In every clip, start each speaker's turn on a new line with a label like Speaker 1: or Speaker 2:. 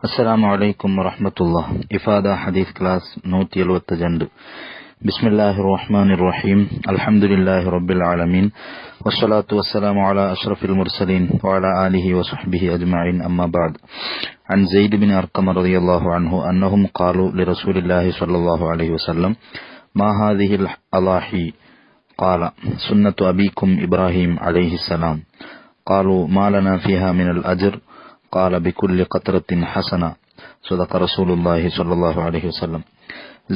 Speaker 1: السلام عليكم ورحمة الله. إفادة حديث كلاس 172. بسم الله الرحمن الرحيم. الحمد لله رب العالمين، والصلاة والسلام على أشرف المرسلين وعلى آله وصحبه أجمعين، أما بعد. عن زيد بن أرقم رضي الله عنه أنهم قالوا لرسول الله صلى الله عليه وسلم: ما هذه الأضاحي؟ قال: سنة أبيكم إبراهيم عليه السلام. قالوا: ما لنا فيها من الأجر؟ قال: بكل قطرة حسنة. صدق رسول الله صلى الله عليه وسلم.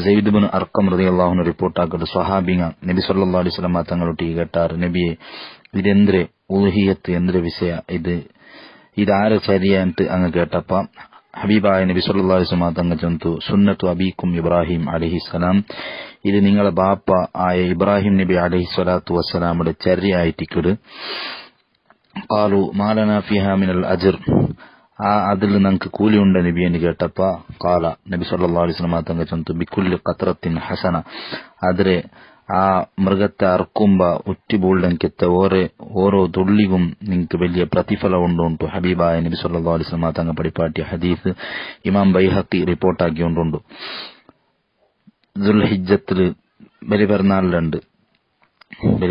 Speaker 1: Syed bin അർക്കം റളിയല്ലാഹു അൻഹു റിപ്പോർട്ടാക്കുന്ന സ്വഹാബിങ്ങ നബി സല്ലല്ലാഹു അലൈഹി വസല്ലം തങ്ങളൊട്ടി കേട്ടാറ്: നബിയെ, ഇതെന്ದ್ರೆ ഉൽഹിയത്ത് എന്ದ್ರೆ വിഷയ, ഇതാരെ ശരിയായിട്ട് അങ്ങ് കേട്ടപ്പ ഹബീബായ നബി സല്ലല്ലാഹു അലൈഹി വസല്ലം തങ്ങൾ ചൊന്നു: സുന്നത്തു അബീക്കും ഇബ്രാഹിം അലൈഹിസ്സലാം. ഇത് നിങ്ങളെ ബാപ്പ ആയ ഇബ്രാഹിം നബി അലൈഹി സ്വലാത്തു വസ്സലാമുടെ ചര്യയായിട്ടിക്കട്. ഖാലു മാ ലനാ ഫിഹാ മിനൽ അജ്ർ. അതിൽ നമുക്ക് കൂലിയുണ്ട് നബി എന്ന് കേട്ടപ്പ ഖാല നബി സല്ലല്ലാഹു അലൈഹി വസല്ലം തങ്ങൾ ചൊന്നു: ബിക്കുല്ലി ഖത്രത്തിൻ ഹസന. ಆದರೆ ആ മൃഗത്തെ അറുക്കുമ്പ ഉറ്റിബൂൾഡെങ്കത്തെ ഓരോ തുള്ളിയും നിങ്ങൾക്ക് വലിയ പ്രതിഫലം ഉണ്ടുണ്ട്. ഹബീബായ നബി സല്ലല്ലാഹു അലൈഹി വസല്ലം തങ്ങൾ പഠിപ്പാട്ടിയ ഹദീസ് ഇമാം ബൈഹഖി റിപ്പോർട്ടാക്കിയുണ്ടുണ്ട്. ദുൽഹിജ്ജത്തിൽ ബലി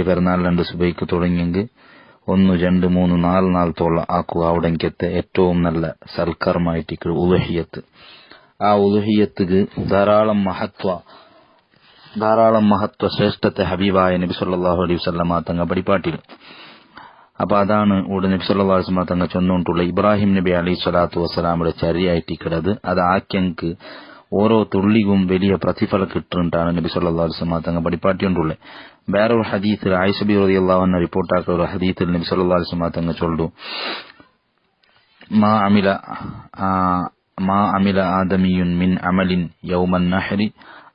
Speaker 1: പെരുന്നാളിലുണ്ട് സുബൈക്ക് തുടങ്ങിയെങ്കിൽ 1, 2, 3, 4 നാളത്തോളം ആക്കുക. അവിടെങ്കത്തെ ഏറ്റവും നല്ല സൽക്കർമായിട്ട് ഉലുഹിയത്ത്. ആ ഉലുഹിയത്തുക്ക് ധാരാളം മഹത്വ ശ്രേഷ്ഠത്തെ ഹബീബായ നബി സല്ലല്ലാഹു അലൈഹി വസല്ലം തങ്ങൾ പഠിപ്പാട്ടി. അപ്പൊ അതാണ് ഇവിടെ നബി സല്ലല്ലാഹു അലൈഹി വസല്ലം തങ്ങൾ ചൊന്നുകൊണ്ടുള്ള ഇബ്രാഹിം നബി അലൈഹി സ്വലാത്തു വസ്സലാമുടെ ചര്യയായിട്ടിക്കടത്. അത് ആക്കിയങ്ക് ഓരോ തുള്ളിയും വലിയ പ്രതിഫലം കിട്ടുന്നുണ്ടാണ് നബി സല്ലല്ലാഹു അലൈഹി വസല്ലം തങ്ങൾ പഠിപ്പാട്ടിയുണ്ടുള്ളേ. വേറൊരു ഹദീസിൽ ആയിഷ ബി റളിയല്ലാഹു അൻഹ റിപ്പോർട്ടാക്കുന്ന ഒരു ഹദീസിൽ നബി സല്ലല്ലാഹു അലൈഹി വസല്ലം തങ്ങൾ ചൊല്ലു: മാ അമില ആദമിയുൻ മിൻ അമലിൻ യൗമൻ നഹ്രി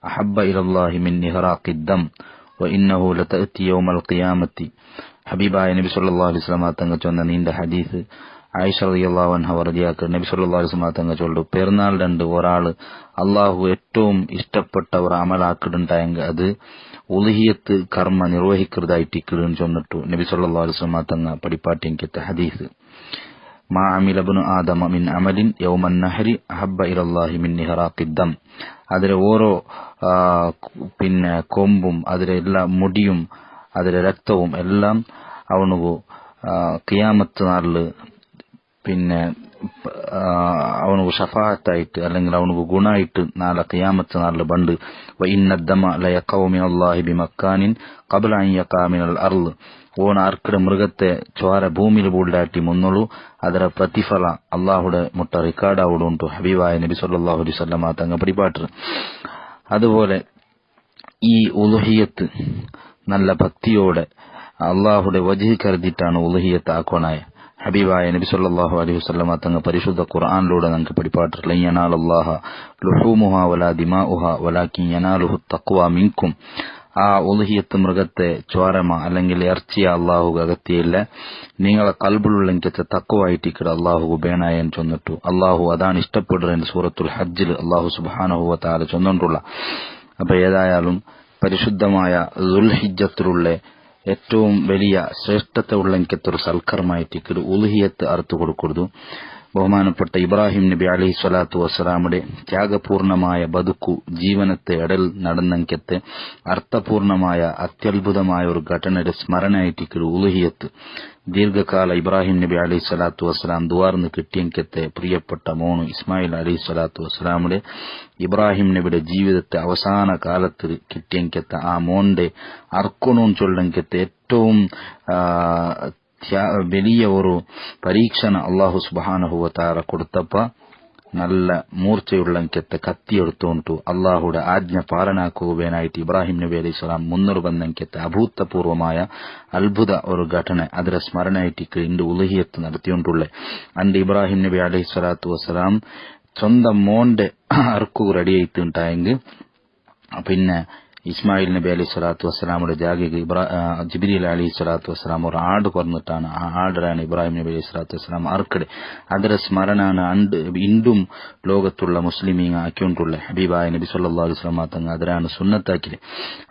Speaker 1: അഹബ്ബ ഇലല്ലാഹി മിൻ ഇഹ്റാഖിദ് ദം വ ഇന്നഹു ലതഅതി യൗമൽ ഖിയാമത്തി. ഹബീബായ നബി സല്ലല്ലാഹു അലൈഹി വസല്ലം തങ്ങൾ ചൊന്ന നീണ്ട ഹദീസ് ആയിഷ റളിയല്ലാഹു അൻഹ വറദിയാക്ക നബി സല്ലല്ലാഹു അലൈഹി വസല്ലം തങ്ങൾ ചൊല്ലു: പെരുന്നാൾ രണ്ട് ഒരാള് അള്ളാഹു ഏറ്റവും ഇഷ്ടപ്പെട്ട ഒരു അമലാക്കിടുണ്ടായെങ്കിൽ അത് ഉലുഹിയത്ത് കർമ്മ നിർവഹിക്കുന്നതായിട്ടിക്കിടുന്ന് ചൊന്നിട്ടു നബി സല്ലല്ലാഹു അലൈഹി വസല്ലം തങ്ങൾ പഠിപ്പാട്ടിയങ്കത്തെ ഹദീസ്. മാ അമില ഇബ്നു ആദമ മിൻ അമലിൻ യൗമൻ നഹ്രി അഹബ്ബ ഇലല്ലാഹി മിൻ ഇഹ്റാഖിദ് ദം. അതിലെ ഓരോ കൊമ്പും അതിലെ എല്ലാ മുടിയും അതിലെ രക്തവും എല്ലാം അവനുക്ക് ഖിയാമത്ത് നാളില് അവനുക്ക് ഷഫാഅത്തായിട്ട് അല്ലെങ്കിൽ അവനുക്ക് ഗുണായിട്ട് നാളെ ഖിയാമത്ത് നാളില് ബണ്ട്. വ ഇന്നദ്ദമ ലയഖഉ മിനല്ലാഹി ബിമക്കാനിൻ ഖബ്ല അൻ യഖഅ മിനൽ അർള്. ഓണ അർക്കിട മൃഗത്തെ ചോര ഭൂമിയിൽ ബൂൾഡാട്ടി മുന്നോളൂ ಅದರ ಪ್ರತಿಫಲ ಅಲ್ಲಾಹುಡೆ ಮುಟ್ಟ ರೆಕಾರ್ಡ್ ಆവുಡು ಉಂಟು ഹബീബായ നബി സല്ലല്ലാഹു അലൈഹി വസല്ലം തങ്ങൾ പഠിപ്പാട്ട്. അതുപോലെ ഈ ഉലുഹിയത്ത് നല്ല ഭക്തിയോടെ അള്ളാഹുടെ വജ്ഹ് കരുതിയിട്ടാണ് ഉലുഹിയത്ത് ആക്കണായ. ഹബീബായ നബി സല്ലല്ലാഹു അലൈഹി വസല്ലം തങ്ങൾ പരിശുദ്ധ ഖുർആനിലൂടെ നമുക്ക് പഠിപ്പാട്ട്: ലൻ യനാലല്ലാഹ ലുഹൂമുഹാ വലാ ദിമാഉഹാ വലാകിൻ യനാലുഹു തഖ്വ മിൻകും. ആ ഉലുഹിയത്ത് മൃഗത്തെ ചോരമ അല്ലെങ്കിൽ ഇറച്ചിയ അള്ളാഹുക്ക് അകത്തിയില്ല, നിങ്ങളെ കൽബിലുള്ളെങ്കിൽ തഖ്വയായിട്ടിക്കട അള്ളാഹുക്ക് ബേണായെന്ന് ചൊന്നിട്ടു. അള്ളാഹു അതാണ് ഇഷ്ടപ്പെടുന്നത് സൂറത്തുൽ ഹജ്ജിൽ അള്ളാഹു സുബ്ഹാനഹു വ തആല ചൊന്നിട്ടുള്ള. അപ്പൊ ഏതായാലും പരിശുദ്ധമായ ദുൽഹിജ്ജത്തിലുള്ള ഏറ്റവും വലിയ ശ്രേഷ്ഠത ഉള്ളെങ്കിലൊരു സൽക്കർമായിട്ടിക്കട് ഉലുഹിയത്ത് അറുത്തു കൊടുക്കരുത്. ബഹുമാനപ്പെട്ട ഇബ്രാഹിം നബി അലൈഹി സ്വലാത്തു വസ്സലാമുടെ ത്യാഗപൂർണമായ ബതുക്കു ജീവനത്തെ ഇടൽ നടന്നെങ്കത്തെ അർത്ഥപൂർണമായ അത്യത്ഭുതമായ ഒരു ഘടനയുടെ സ്മരണയായിട്ടിക്കട് ഉലുഹിയത്ത്. ദീർഘകാല ഇബ്രാഹിം നബി അലൈഹി സ്വലാത്തു വസ്സലാം ദുവാർന്ന് കിട്ടിയെങ്കത്തെ പ്രിയപ്പെട്ട മോണു ഇസ്മായിൽ അലൈഹി സ്വലാത്തു വസ്സലാമുടെ ഇബ്രാഹിം നബിയുടെ ജീവിതത്തെ അവസാന കാലത്ത് കിട്ടിയെങ്കത്തെ ആ മോന്റെ അർക്കണവും ചൊല്ലെങ്കത്തെ ഏറ്റവും വലിയ ഒരു പരീക്ഷണ അള്ളാഹു സുബ്ഹാനഹു വ തആല കൊടുത്തപ്പ നല്ല മൂർച്ചയുള്ളെങ്കത്തെ കത്തിയെടുത്തുകൊണ്ടു അള്ളാഹുടെ ആജ്ഞ പാലനാക്കുവാനായിട്ട് ഇബ്രാഹിം നബി അലൈഹി സ്വലാം മുന്നോട്ട് വന്നെങ്കത്തെ അഭൂതപൂർവമായ അത്ഭുത ഒരു ഘടന അതിരെ സ്മരണയായിട്ട് ഇണ്ട് ഉലുഹിയത്ത് നടത്തിക്കൊണ്ടുള്ളേ. അണ്ട് ഇബ്രാഹിം നബി അലൈഹി സ്വലാത്തു വസ്സലാം സ്വന്തം മോന്റെ അർക്കു റെഡിയായിട്ടുണ്ടായെങ്കിൽ പിന്നെ ഇസ്മായിൽ നബി അലൈഹി സ്വലാത്തു വസ്സലാമുടെ ജാഗിക്ക് ജിബ്രീൽ അലൈഹി സ്വലാത്തു വസ്സലാം ഒരു ആട് പറഞ്ഞിട്ടാണ്. ആ ആടരാണ് ഇബ്രാഹിം നബി അലൈഹി സ്വലാത്തു വസ്സലാം അർക്കടെ. അതിരെ സ്മരണാണ് ഇണ്ടും ലോകത്തുള്ള മുസ്ലിമീങ്ങ ആക്കിക്കൊണ്ടുള്ള ഹബീബായ നബി സല്ലല്ലാഹു അലൈഹി വസല്ലം തങ്ങൾ അതിരാണ് സുന്നത്താക്കില്.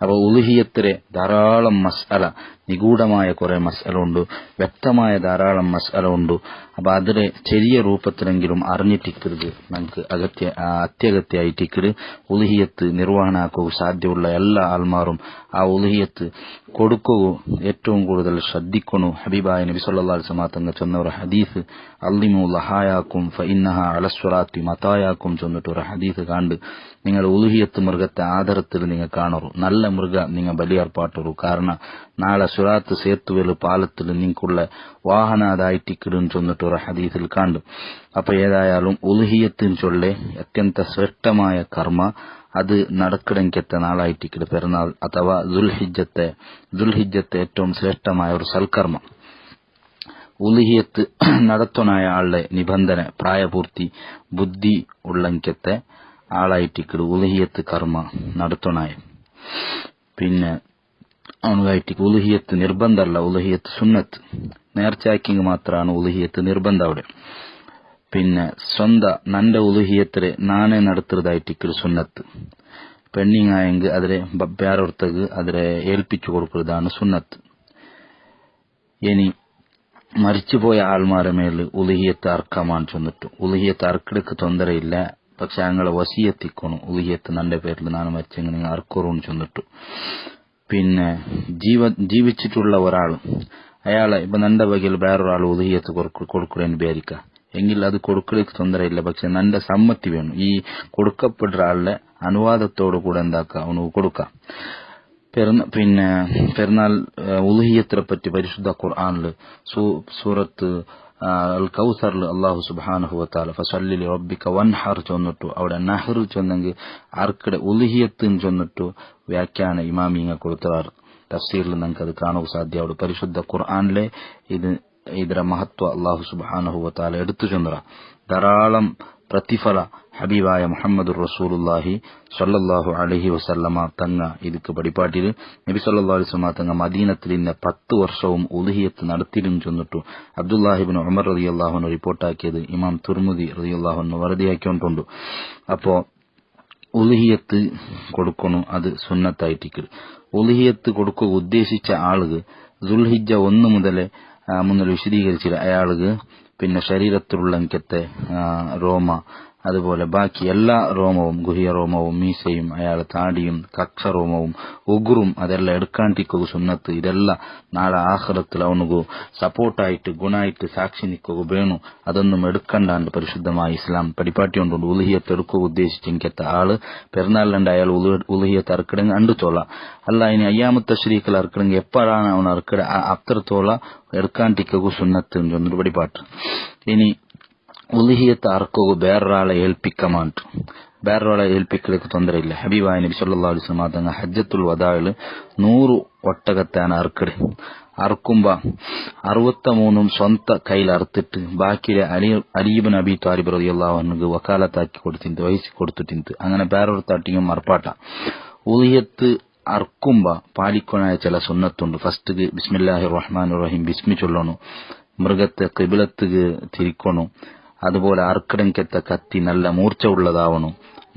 Speaker 1: അപ്പൊ ഉലുഹിയത്തിലെ ധാരാളം മസ്അല നിഗൂഢമായ കുറെ മസ്അല ഉണ്ട്, വ്യക്തമായ ധാരാളം മസ്അല ഉണ്ട്. അപ്പൊ അതിലെ ചെറിയ രൂപത്തിലെങ്കിലും അറിഞ്ഞിട്ടിക്കരുത് നമുക്ക് അത്യഗത്യായിട്ടിക്കട് ഉലുഹിയത്ത് നിർവഹണാക്കുക സാധ്യമുള്ള എല്ലാ ആൾമാരും ആ ഉലുഹിയത്ത് കൊടുക്കുക ഏറ്റവും കൂടുതൽ ശ്രദ്ധിക്കണു. ഹബീബായ നബി സല്ലല്ലാഹു അലൈഹി വസല്ലം തങ്ങൾ ചൊന്ന ഒരു ഹദീസ്, അള്ളിമു ലഹായാക്കും ഫഇന്നഹ അലസ്വറാത്തി മതായാക്കും ചൊന്നിട്ട് ഒരു ഹദീസ് കണ്ട് നിങ്ങൾ ഉലുഹിയത്ത് മൃഗത്തെ ആദരത്തിൽ നിങ്ങൾ കാണറു, നല്ല മൃഗ നിങ്ങൾ ബലിയർപ്പാട്ടറു. കാരണം നാളെ സുറാത്ത് സേത്തുവൽ പാലത്തിൽ നിങ്ങൾക്കുള്ള വാഹന അതായിട്ടിക്കിടും ചൊന്നിട്ട് ഒരു ഹദീസിൽ കണ്ടു. അപ്പൊ ഏതായാലും ഉലുഹിയത്തിന് ചൊല്ലെ അത്യന്ത ശ്രേഷ്ഠമായ കർമ്മ അത് നടക്കണമെങ്കിൽ നാളായിട്ടിക്കിട് പെരുന്നാൾ അഥവാ ദുൽഹിജ്ജത്തെ ഏറ്റവും ശ്രേഷ്ഠമായ ഒരു സൽക്കർമ്മ. ഉലുഹിയത്ത് നടത്തുനായ ആളുടെ നിബന്ധന പ്രായപൂർത്തി ബുദ്ധി ഉള്ളങ്കത്തെ ആളായിട്ടിക്കിട് ഉലുഹിയത്ത് കർമ്മ നടത്തുനായ. പിന്നെ അവനുമായിട്ട് ഉലുഹിയത്ത് നിർബന്ധമല്ല, ഉലുഹിയത്ത് സുന്നത്ത്. നേർച്ചാക്കിങ് മാത്രമാണ് ഉലുഹിയത്ത് നിർബന്ധം അവിടെ. പിന്നെ നന്റെ ഉലുഹിയത്തില് നാണെ നടത്തുന്നതായിട്ടിക്കൽ സുന്നത്ത്. പെണ്ണിങ്ങായെങ്കിൽ അതിലെ വേറൊരുത്തക്ക് അതിലെ ഏൽപ്പിച്ചു കൊടുക്കുന്നതാണ് സുന്നത്ത്. ഇനി മരിച്ചുപോയ ആൾമാരെ മേൽ ഉലുഹിയത്ത് അർക്കമാൻ ചൊന്നിട്ടു. ഉലുഹിയത്ത് അർക്കിടക്ക് തൊന്തരയില്ല, പക്ഷെ ഞങ്ങളെ വസിയത്തിക്കണു ഉലുഹിയത്ത് നന്റെ പേരിൽ നാണ് മരിച്ചെങ്കിൽ നിങ്ങൾ അർക്കറൂന്ന് ചൊന്നിട്ടു. പിന്നെ ജീവിച്ചിട്ടുള്ള ഒരാൾ അയാളെ ഇപ്പൊ നന്റെ വകയിൽ വേറൊരാൾ ഉലുഹിയത്ത് കൊടുക്കുറേന്ന് വിചാരിക്കുക എങ്കിൽ അത് കൊടുക്കലേക്ക് തൊന്തരയില്ല, പക്ഷെ നന്റെ സമ്മതി വേണം. ഈ കൊടുക്കപ്പെട്ട ആളുടെ അനുവാദത്തോടു കൂടെ എന്താക്കുക അവന് കൊടുക്കാം. പിന്നെ പെരുന്നാൾ ഉലുഹിയത്തിനെ പറ്റി പരിശുദ്ധ ഖുർആനിൽ സൂറത്ത് അൽ കൗസറിൽ അല്ലാഹു സുബ്ഹാനഹു വതആല ഫസല്ലി ലിറബ്ബിക വൻഹർ ചൊന്നിട്ടു. അവിടെ നഹർ ചൊന്നെങ്കിൽ ആർക്കിടെ ഉലുഹിയത്ത് ചൊന്നിട്ടു വ്യാഖ്യാന ഇമാമിങ്ങ കൊടുത്തവാർ തഫ്സീറിൽ നമുക്ക് അത് കാണുക സാധ്യ. അവിടെ പരിശുദ്ധ ഖുർആനിലെ ಇದರ ಮಹತ್ವ ಅಲ್ಲಾಹು ಸುಬ್ಹಾನಹು ವ ತಆല എടുത്തു ചൊന്നറ ധാരാളം പ്രതിഫല ഹബീബായ മുഹമ്മദുർ റസൂലുള്ളാഹി സ്വല്ലല്ലാഹു അലൈഹി വസല്ലമ തങ്ങ ಇದಕ್ಕೆ പടിപാട്ടിൽ നബി സല്ലല്ലാഹു അലൈഹി വസല്ലമ തങ്ങ മദീനത്തിൽ 10 വർഷവും ഉലുഹിയത്ത് നടത്തിയിരുന്നു ചൊന്നിട്ടു അബ്ദുല്ലാഹി ഇബ്നു ഉമർ റളിയല്ലാഹു അൻഹു റിപ്പോർട്ടാക്കിയത് ഇമാം തുർമുദി റളിയല്ലാഹു അൻഹു വറദിയാക്കിയിട്ടുണ്ട്. അപ്പോ ഉലുഹിയത്ത് കൊടുക്കണം, അത് സുന്നത്തായിട്ടിരിക്കും. ഉലുഹിയത്ത് കൊടുക്കുക ഉദ്ദേശിച്ച ആളുകൾ ദുൽഹിജ്ജ 1 മുതൽ മുന്നിൽ വിശദീകരിച്ചില്ല. അയാൾക്ക് പിന്നെ ശരീരത്തിലുള്ള അങ്കത്തെ രോമ, അതുപോലെ ബാക്കി എല്ലാ രോമവും, ഗുഹ്യ രോമവും, മീസയും, അയാളെ താടിയും, കക്ഷരോമവും, ഉഗുറും അതെല്ലാം എടുക്കാണ്ടിരിക്കുക സുന്നത്ത്. ഇതെല്ലാം നാളെ ആഖിറത്തിൽ അവനുക്ക് സപ്പോർട്ടായിട്ട് ഗുണായിട്ട് സാക്ഷി നിൽക്കുക വേണു. അതൊന്നും എടുക്കണ്ടാണ്ട് പരിശുദ്ധമായ ഇസ്ലാം പടിപ്പാട്ടിയുണ്ട്. ഉലുഹിയത്ത് എടുക്കുക ഉദ്ദേശിച്ചെങ്കത്തെ ആള് പെരുന്നാളിലുണ്ട് അയാൾ ഉലുഹിയത്ത് അറക്കിടെങ്കിൽ അണ്ടുത്തോള അല്ല. ഇനി അയ്യാമത്തെ തശ്രീഖിൽ അറക്കിടെങ്കിൽ എപ്പോഴാണ് അവൻ അറക്കിട അത്രത്തോള എടുക്കാണ്ടിരിക്കുക സുന്നത്ത് എന്നൊരു പടിപ്പാട്ട്. ഇനി ഉലുഹിയത്ത് അറക്കുക വേറൊരാളെ ഏൽപ്പിക്കമാണ്ട്, വേറൊരാളെ ഏൽപ്പിക്കലേക്ക് തൊന്തരയില്ല. ഹബീബായ നബി സല്ലല്ലാഹു അലൈഹി വസല്ലം തങ്ങൾ ഹജ്ജത്തുൽ വദാഇൽ 100 ഒട്ടകത്താണ് അറക്കട്. അറക്കുമ്പോ 63 സ്വന്തം കയ്യിൽ അറുത്തിട്ട് ബാക്കിയിലെ അലി ഇബ്നു അബി ത്വാലിബ് റളിയല്ലാഹു അൻഹു വക്കാലത്താക്കി കൊടുത്തിട്ട് വഹിച്ചു കൊടുത്തിട്ട് അങ്ങനെ വേറൊരു തട്ടിയും അർപ്പാട്ട. ഉലുഹിയത്ത് അർക്കുമ്പോ പാലിക്കൊനായ ചില സുന്നത്തുണ്ട്. ഫസ്റ്റ് ബിസ്മില്ലാഹിർ റഹ്മാനിർ റഹീം ബിസ്മി ചൊല്ലണു, മൃഗത്തെ ഖിബ്ലത്ത് തിരിക്കണു, അതുപോലെ അർക്കടങ്കത്തെ കത്തി നല്ല മൂർച്ച ഉള്ളതാവണം,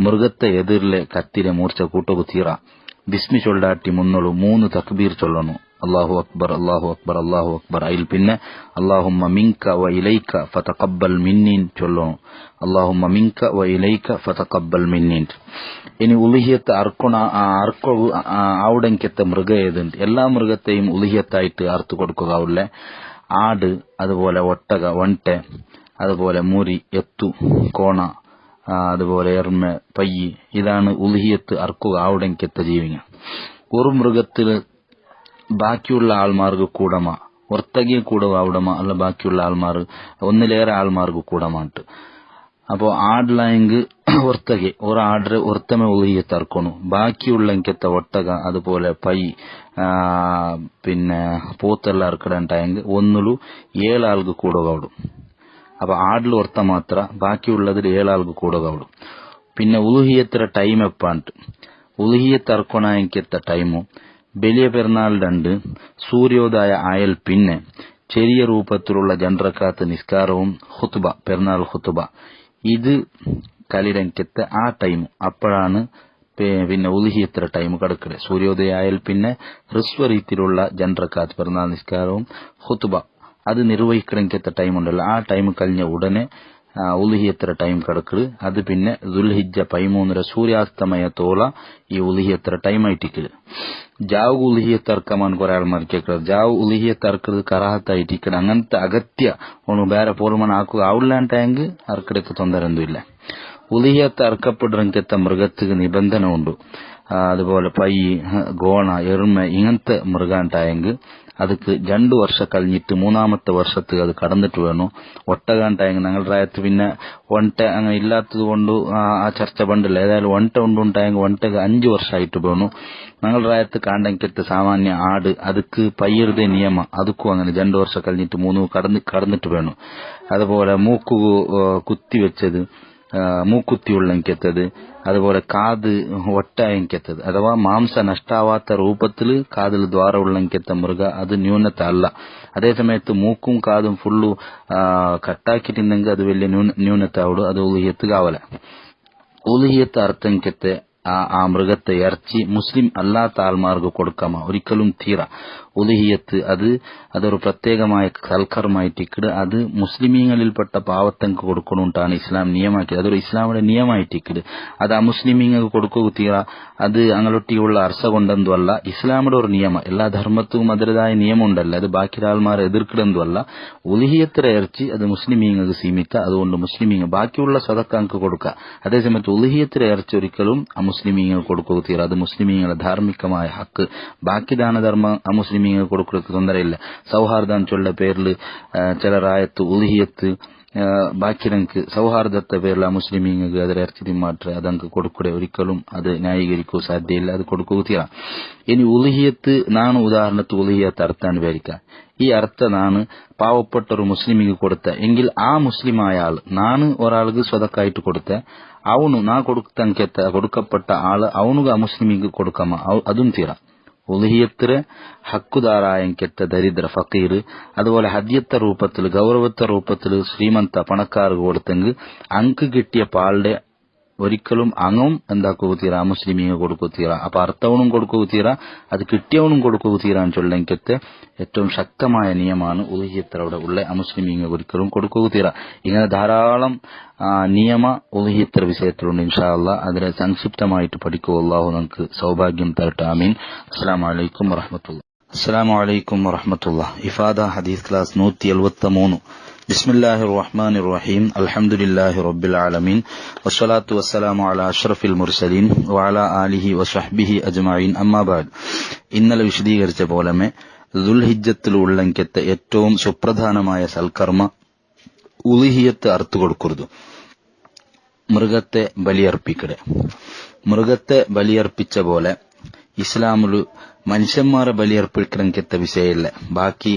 Speaker 1: മൃഗത്തെ എതിരിലെ കത്തിലെ മൂർച്ച കൂട്ടകു തീറ, ബിസ്മി ചൊല്ലാട്ടി മുന്നോളു 3 തക്ബീർ ചൊല്ലണു, അല്ലാഹു അക്ബർ അല്ലാഹു അക്ബർ അല്ലാഹു അക്ബർ. അതിൽ പിന്നെ അല്ലാഹുമ്മ മിൻക വ ഇലൈക ഫതഖബ്ബൽ മിന്നി ചൊല്ലണു, അല്ലാഹുമ്മ മിൻക വ ഇലൈക ഫതഖബ്ബൽ മിന്നി. ഇനി ഉലുഹിയത്ത് അവിടെങ്കത്തെ മൃഗ ഏതുണ്ട് എല്ലാ മൃഗത്തെയും ഉലുഹിയത്തായിട്ട് അറുത്തു കൊടുക്കുക. ആട്, അതുപോലെ ഒട്ടക, ഒണ്ടെ, അതുപോലെ മുരി, എത്തു, കോണ, അതുപോലെ എർമ, പയ്യ്, ഇതാണ് ഉലുഹിയത്ത് അർക്കുക അവിടെങ്കത്തെ ജീവിങ്ങൾ. ഒരു മൃഗത്തിൽ ബാക്കിയുള്ള ആൾമാർക്ക് കൂടമ, ഒർത്തകിയ കൂടവ അവിടമ അല്ല, ബാക്കിയുള്ള ആൾമാർ ഒന്നിലേറെ ആൾമാർക്ക് കൂടമാട്ട്. അപ്പോ ആടിലെങ്കിൽ ഒർത്തകെ ഒരാടിനെ ഒർത്തമ ഉലുഹിയത്ത് അർക്കണു, ബാക്കിയുള്ള എങ്കത്തെ ഒട്ടക, അതുപോലെ പൈ, പിന്നെ പോത്തെല്ലാം അർക്കിടാണ്ടായെങ്കിൽ 7 ആൾക്ക് കൂടകാവിടും. അപ്പൊ ആടിൽ ഒർത്ത മാത്ര, ബാക്കിയുള്ളതിൽ 7 ആൾക്ക് കൂടകാവിടും. പിന്നെ ഉലുഹിയത്തിലെ ടൈം എപ്പാണ്ട് ഉലുഹിയത്ത് അർക്കണായക്കത്തെ ടൈമും വലിയ പെരുന്നാൾ 2 സൂര്യോദയ ആയാൽ പിന്നെ ചെറിയ രൂപത്തിലുള്ള ജൻറക്കാത്ത് നിസ്കാരവും ഖുത്ബ, പെരുന്നാൾ ഖുത്ബ, ഇത് കലിരങ്കത്തെ ആ ടൈം. അപ്പോഴാണ് പിന്നെ ഉലുഹിയത്ര ടൈം കിടക്കല്. സൂര്യോദയം ആയാൽ പിന്നെ ഹ്രസ്വ രീതിയിലുള്ള ജൻറക്കാത്ത് പെരുന്നാൾ നിസ്കാരവും ഖുത്ബ അത് നിർവഹിക്കണമെങ്കിൽ ടൈം ഉണ്ടല്ലോ, ആ ടൈം കഴിഞ്ഞ ഉടനെ ഉലുഹിയത്ര ടൈം കിടക്കല്. അത് പിന്നെ ദുൽഹിജ്ജ 13 സൂര്യാസ്തമയത്തോള ഈ ഉലുഹിയത്ര ടൈം ആയിട്ടിക്കല്. ജാവ് ഉലുഹിയത്ത് ഇറക്കാൻ കുറെ ആൾമാർ കേൾക്കുന്നത്, ജാവ് ഉലുഹിയത്ത് ഇറക്കുന്നത് കറാഹത്തായിട്ടിക്കല്. അങ്ങനത്തെ അഗത്യ ഒന്ന് ಬೇರೆ ಪೂರ್ಮನ ಹಾಕುವ ಅವಳ್ಳಾಂಟಾಂಗ್ ಅರ್ಕಡಕ್ಕೆ ತೊಂದರೆ ഒന്നുമില്ല. ഉലിഹിയത്ത് അറക്കപ്പെടുന്ന മൃഗത്തിന് നിബന്ധന ഉണ്ട്. അതുപോലെ പൈ, ഗോണ, എറുമ ഇങ്ങനത്തെ മൃഗാണ്ടായെങ്കിൽ ಅದಕ್ಕೆ 2 ವರ್ಷ കഴിഞ്ഞിട്ട് 3ാമത്തെ വർഷത്തിൽ അത് കടന്നിട്ട് വേണം. ഒട്ടകാണ്ടായെങ്കിൽ ഞങ്ങളുടെ രാജ്യത്ത് പിന്നെ ഒണ്ട അങ്ങനെ ഇല്ലാത്തത് കൊണ്ട് ആ ചർച്ച പണ്ടില്ല. ഏതായാലും ഒണ്ട ഉണ്ടായെങ്കിൽ ഒണ്ടക്ക് 5 ವರ್ಷമായിട്ട് വേണം. ഞങ്ങളുടെ രാജ്യത്ത് കാണ്ടെങ്കിൽ സാമാന്യ ആട് ಅದಕ್ಕೆ പയ്യറുടെ നിയമ ಅದಕ್ಕೂ അങ്ങനെ 2 ವರ್ಷ കഴിഞ്ഞിട്ട് 3 കടന്നിട്ട് വേണം. അതുപോലെ മൂക്കു കുത്തിവെച്ചത്, മൂക്കുത്തിയുള്ള എങ്കെത്തത്, അതുപോലെ കാത് ഒട്ട എങ്കെത്തത് അഥവാ മാംസ നഷ്ടാവാത്ത രൂപത്തിൽ കാതിൽ ദ്വാരമുള്ള എങ്കെത്ത മൃഗ അത് ന്യൂനത അല്ല. അതേസമയത്ത് മൂക്കും കാതും ഫുള്ളു കട്ടാക്കിയിട്ടുണ്ടെങ്കിൽ അത് വലിയ ന്യൂനത ആവുಡು, അത് ഉലുഹിയത്ത് കാവല. ഉലുഹിയത്ത് അർത്ഥെങ്കെത്തെ ആ മൃഗത്തെ ഇറച്ചി മുസ്ലിം അല്ലാത്ത ആൾമാർക്ക് കൊടുക്കാമ ഒരിക്കലും തീര. ഉലുഹിയത്ത് അതൊരു പ്രത്യേകമായ സൽക്കർമായിട്ടിക്കട് അത് മുസ്ലിമീങ്ങളിൽപ്പെട്ട പാവത്തങ്ങൾക്ക് കൊടുക്കണോണ്ടാണ് ഇസ്ലാം നിയമാക്കിയത്. അതൊരു ഇസ്ലാമിന്റെ നിയമായിട്ടിക്കട്. അത് ആ മുസ്ലിമീങ്ങൾക്ക് കൊടുക്കുക തീര അത് അങ്ങനൊട്ടിയുള്ള അർസ കൊണ്ടെന്തും അല്ല, ഇസ്ലാമിന്റെ ഒരു നിയമം. എല്ലാ ധർമ്മത്തിനും അതിൻ്റെതായ നിയമം ഉണ്ടല്ലോ, അത് ബാക്കി ആൾമാരെ എതിർക്കിടെന്തും അല്ല. ഉലുഹിയത്തിലെ ഇറച്ചി അത് മുസ്ലിമീങ്ങൾക്ക് സീമിത, അതുകൊണ്ട് മുസ്ലിമീങ്ങൾ ബാക്കിയുള്ള സ്വതക്കാർക്ക് കൊടുക്കുക. അതേസമയത്ത് ഉലുഹിയത്തിലെ ഇറച്ചി ഒരിക്കലും മുസ്ലിമീങ്ങൾ കൊടുക്കുക തീര, അത് മുസ്ലിമീങ്ങളുടെ ധാർമ്മികമായ ഹക്ക്. ബാക്കി ദാനധർമ്മ മുസ്ലിമീങ്ങൾ കൊടുക്കുക ತೊಂದರೆಯಿಲ್ಲ. സൗഹാർദ്ദ ചൊല്ല പേരിൽ ചിലരായത്ത് ഉലുഹിയത്ത് ബാക്കിരങ്ക് സൗഹാർദ്ദത്തെ പേരിൽ ആ മുസ്ലിമീങ്ങൾക്ക് അതിൽ ഇറച്ചി തിമ്മാറ്റ അതങ്ക് കൊടുക്കൂടെ, ഒരിക്കലും അത് ന്യായീകരിക്കുക സാധ്യയില്ല, അത് കൊടുക്കുക തീര. ഇനി ഉലുഹിയത്ത് നാണ് ഉദാഹരണത്തിന് ഉലുഹിയത്ത് അർത്ഥാണ് വിചാരിക്കുക. ഈ അർത്ഥ നാണ് പാവപ്പെട്ട ഒരു മുസ്ലിമിക്ക് കൊടുത്ത എങ്കിൽ ആ മുസ്ലിമായ ആൾ നാണ് ഒരാൾക്ക് സ്വതക്കായിട്ട് കൊടുത്ത ಅವನು ನಾ കൊടുക്കಂಕೆത്ത കൊടുക്കപ്പെട്ട ആള് ಅವನಿಗೆ ಆ ಮುಸ್ಲಿಮಿಗೆ കൊടുക്കമ അതും തീര. ഉലുഹിയത്തിലെ ഹക്കുദാറായെങ്കെത്ത ദരിദ്ര ഫക്കീർ, അതുപോലെ ഹദ്യത്ത രൂപത്തിൽ ഗൗരവത്ത രൂപത്തിൽ ശ്രീമന്ത പണക്കാർക്ക് കൊടുത്തെങ്കിൽ അങ്ക് കിട്ടിയ പാളുടെ ഒരിക്കലും അങ്ങും എന്താക്കുക തീര ആ മുസ്ലിമീങ്ങൾ കൊടുക്കുക തീര. അപ്പൊ അർത്ഥവനും കൊടുക്കുക തീര, അത് കിട്ടിയവനും കൊടുക്കുക തീരാന്ന് ചൊല്ലെങ്കത്തെ ഏറ്റവും ശക്തമായ നിയമമാണ് ഉലുഹിയത്തിലൂടെ ഉള്ള ആ മുസ്ലിമീങ്ങൾ ഒരിക്കലും കൊടുക്കുക തീര. ഇങ്ങനെ ധാരാളം നിയമ ഉലുഹിയത്ര വിഷയത്തിലുണ്ട്. ഇൻഷാ അല്ലാഹ് അതിനെ സംക്ഷിപ്തമായിട്ട് പഠിക്കുക. അല്ലാഹു നമുക്ക് സൗഭാഗ്യം തരട്ടെ. ആമീൻ. അസ്സലാമു അലൈക്കും വറഹ്മത്തുള്ളാഹി. അസ്സലാമു അലൈക്കും വറഹ്മത്തുള്ളാഹി. ഇഫാദ ഹദീസ് ക്ലാസ് 173. ബിസ്മില്ലാഹിർ റഹ്മാനിർ റഹീം. അൽഹംദുലില്ലാഹി റബ്ബിൽ ആലമീൻ വസ്സലാത്തു വസ്സലാമു അലാ അഷ്റഫിൽ മുർസലീൻ വഅലാ ആലിഹി വസഹ്ബിഹി അജ്മഈൻ. അമ്മാ ബഅദ്. ഇന്നലെ വിശദീകരിച്ച പോലെ ദുൽഹിജ്ജത്തിൽ ഉള്ളെങ്കത്തെ ഏറ്റവും സുപ്രധാനമായ സൽക്കർമ്മ ഉലുഹിയത്ത് അർത്തു കൊടുക്കരുത്. മൃഗത്തെ ബലിയർപ്പിക്കടെ. മൃഗത്തെ ബലിയർപ്പിച്ച പോലെ ഇസ്ലാമില് മനുഷ്യന്മാരെ ബലിയർപ്പിക്കണമെങ്കത്തെ വിഷയമില്ല. ബാക്കി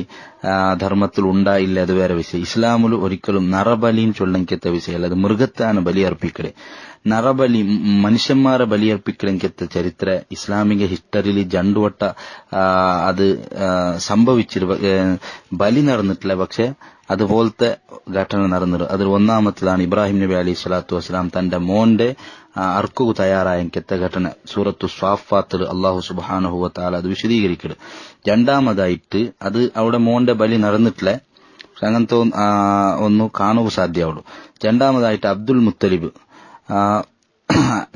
Speaker 1: ധർമ്മത്തിൽ ഉണ്ടായില്ല, അത് വേറെ വിഷയം. ഇസ്ലാമിൽ ഒരിക്കലും നറബലിന്ന് ചൊല്ലെങ്കത്തെ വിഷയമല്ല, അത് മൃഗത്താണ് ബലിയർപ്പിക്കടെ. നറബലി മനുഷ്യന്മാരെ ബലിയർപ്പിക്കലെങ്കത്തെ ചരിത്ര ഇസ്ലാമിക ഹിസ്റ്ററിയിൽ ജണ്ടുവട്ട അത് സംഭവിച്ചിട്ട് ബലി നടന്നിട്ടില്ല. പക്ഷെ അതുപോലത്തെ ഘട്ടന നടന്നത്. അതിൽ ഒന്നാമത്തതാണ് ഇബ്രാഹിം നബി അലൈഹി സ്വലാത്തു വസ്സലാം തന്റെ മോന്റെ അർക്കുക തയ്യാറായെങ്കത്തെ ഘട്ടന സൂറത്തു സ്വാഫാത്തിൽ അള്ളാഹു സുബ്ഹാനഹു വ തആല അത് വിശദീകരിക്കട്. രണ്ടാമതായിട്ട് അത് അവിടെ മോന്റെ ബലി നടന്നിട്ടില്ല, അങ്ങനത്തെ ഒന്ന് കാണുക സാധ്യമാവുള്ളൂ. രണ്ടാമതായിട്ട് അബ്ദുൽ മുത്തലിബ്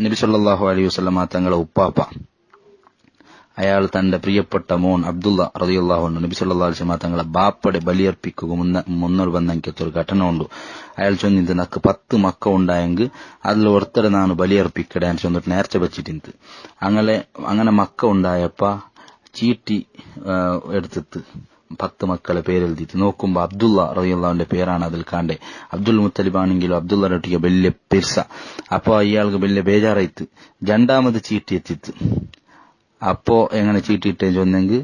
Speaker 1: നബി സല്ലല്ലാഹു അലൈഹി വസല്ലമ തങ്ങളെ ഉപ്പാപ്പ, അയാൾ തന്റെ പ്രിയപ്പെട്ട മോൻ അബ്ദുള്ള റളിയല്ലാഹു അൻഹു നബി സല്ലല്ലാഹു അലൈഹി വസല്ലമ തങ്ങളെ ബാപ്പടെ ബലിയർപ്പിക്കുക മുന്നോട്ട് വന്നെങ്കിൽ ഒരു ഘട്ടന ഉണ്ട്. അയാൾ ചൊന്നിത് നക്ക് 10 മക്ക ഉണ്ടായെങ്കിൽ അതിൽ ഒരുത്തരെ നാണ് ബലിയർപ്പിക്കടെ എന്ന് ചൊന്നിട്ട് നേർച്ച വെച്ചിട്ടുണ്ട്. അങ്ങനെ മക്ക ഉണ്ടായപ്പ ചീട്ടി എടുത്തിട്ട് 10 മക്കളെ പേരെഴുതിയിട്ട് നോക്കുമ്പോ അബ്ദുള്ള റളിയല്ലാഹുവിന്റെ പേരാണ് അതിൽ കാണ്ടേ. അബ്ദുൽ മുത്തലിബ് ആണെങ്കിലും അബ്ദുള്ള ഒട്ടിക്ക് വലിയ പെരുസ. അപ്പൊ അയാൾക്ക് വലിയ ബേജാറായിട്ട് രണ്ടാമത് ചീട്ടി എത്തിത്ത്. അപ്പോ എങ്ങനെ ചീട്ടിയിട്ടേ ചൊന്നെങ്കിൽ